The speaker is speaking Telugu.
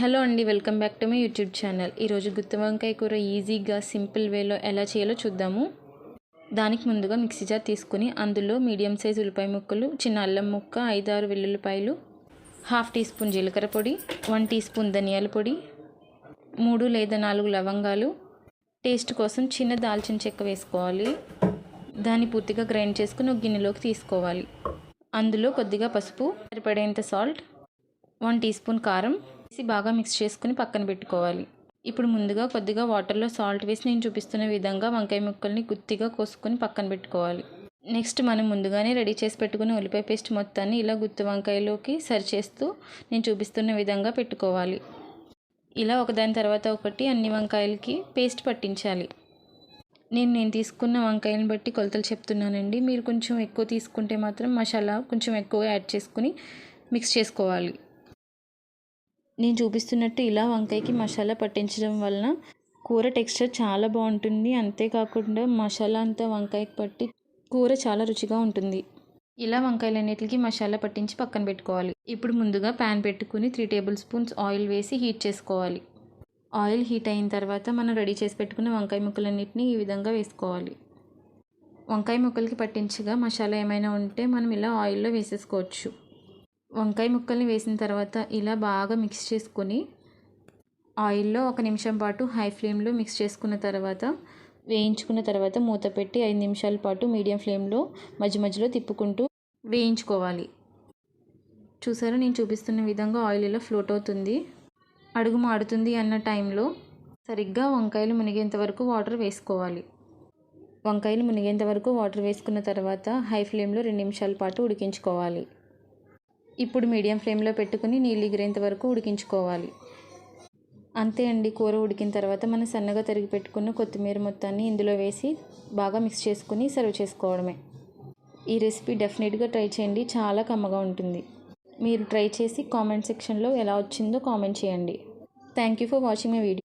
హలో అండి, welcome back to my YouTube channel. ఈరోజు గుత్తి వంకాయ కూర ఈజీగా సింపుల్ వేలో ఎలా చేయాలో చూద్దాము. దానికి ముందుగా మిక్సీ జార్ తీసుకుని అందులో మీడియం సైజ్ ఉల్లిపాయ ముక్కలు, చిన్న అల్లం ముక్క, 5-6 వెల్లుల్లిపాయలు, 1/2 టీ స్పూన్ జీలకర్ర పొడి, 1 టీ స్పూన్ ధనియాల పొడి, 3 లేదా 4 లవంగాలు, టేస్ట్ కోసం చిన్న దాల్చిన చెక్క వేసుకోవాలి. దాన్ని పూర్తిగా గ్రైండ్ చేసుకుని ఒక గిన్నెలోకి తీసుకోవాలి. అందులో కొద్దిగా పసుపు, సరిపడేంత సాల్ట్, 1 టీ స్పూన్ కారం వేసి బాగా మిక్స్ చేసుకుని పక్కన పెట్టుకోవాలి. ఇప్పుడు ముందుగా కొద్దిగా వాటర్లో సాల్ట్ వేసి నేను చూపిస్తున్న విధంగా వంకాయ ముక్కల్ని గుత్తిగా కోసుకొని పక్కన పెట్టుకోవాలి. నెక్స్ట్ మనం ముందుగానే రెడీ చేసి పెట్టుకున్న ఉల్లిపాయ పేస్ట్ మొత్తాన్ని ఇలా గుత్తి వంకాయలోకి సరిచేస్తూ నేను చూపిస్తున్న విధంగా పెట్టుకోవాలి. ఇలా ఒకదాని తర్వాత ఒకటి అన్ని వంకాయలకి పేస్ట్ పట్టించాలి. నేను తీసుకున్న వంకాయలను బట్టి కొలతలు చెప్తున్నానండి. మీరు కొంచెం ఎక్కువ తీసుకుంటే మాత్రం మసాలా కొంచెం ఎక్కువ యాడ్ చేసుకుని మిక్స్ చేసుకోవాలి. నేను చూపిస్తున్నట్టు ఇలా వంకాయకి మసాలా పట్టించడం వలన కూర టెక్స్చర్ చాలా బాగుంటుంది. అంతేకాకుండా మసాలా అంతా వంకాయకి పట్టి కూర చాలా రుచిగా ఉంటుంది. ఇలా వంకాయలన్నిటికీ మసాలా పట్టించి పక్కన పెట్టుకోవాలి. ఇప్పుడు ముందుగా ప్యాన్ పెట్టుకుని 3 టేబుల్ స్పూన్స్ ఆయిల్ వేసి హీట్ చేసుకోవాలి. ఆయిల్ హీట్ అయిన తర్వాత మనం రెడీ చేసి పెట్టుకున్న వంకాయ ముక్కలన్నిటిని ఈ విధంగా వేసుకోవాలి. వంకాయ ముక్కలకి పట్టించగా మసాలా ఏమైనా ఉంటే మనం ఇలా ఆయిల్లో వేసేసుకోవచ్చు. వంకాయ ముక్కల్ని వేసిన తర్వాత ఇలా బాగా మిక్స్ చేసుకొని ఆయిల్లో 1 నిమిషం పాటు హై ఫ్లేమ్లో మిక్స్ చేసుకున్న తర్వాత వేయించుకున్న తర్వాత మూత పెట్టి 5 నిమిషాల పాటు మీడియం ఫ్లేమ్లో మధ్య మధ్యలో తిప్పుకుంటూ వేయించుకోవాలి. చూసారా, నేను చూపిస్తున్న విధంగా ఆయిల్ ఇలా ఫ్లోట్ అవుతుంది. అడుగు మాడుతుంది అన్న టైంలో సరిగ్గా వంకాయలు మునిగేంత వరకు వాటర్ వేసుకోవాలి. వంకాయలు మునిగేంత వరకు వాటర్ వేసుకున్న తర్వాత హై ఫ్లేమ్లో 2 నిమిషాల పాటు ఉడికించుకోవాలి. ఇప్పుడు మీడియం ఫ్లేమ్లో పెట్టుకుని నీళ్ళు ఎగిరేంత వరకు ఉడికించుకోవాలి. అంతే అండి, కూర ఉడికిన తర్వాత మనం సన్నగా తరిగి పెట్టుకున్న కొత్తిమీర మొత్తాన్ని ఇందులో వేసి బాగా మిక్స్ చేసుకుని సర్వ్ చేసుకోవడమే. ఈ రెసిపీ డెఫినెట్గా ట్రై చేయండి, చాలా కమ్మగా ఉంటుంది. మీరు ట్రై చేసి కామెంట్ సెక్షన్లో ఎలా వచ్చిందో కామెంట్ చేయండి. Thank you for watching my video.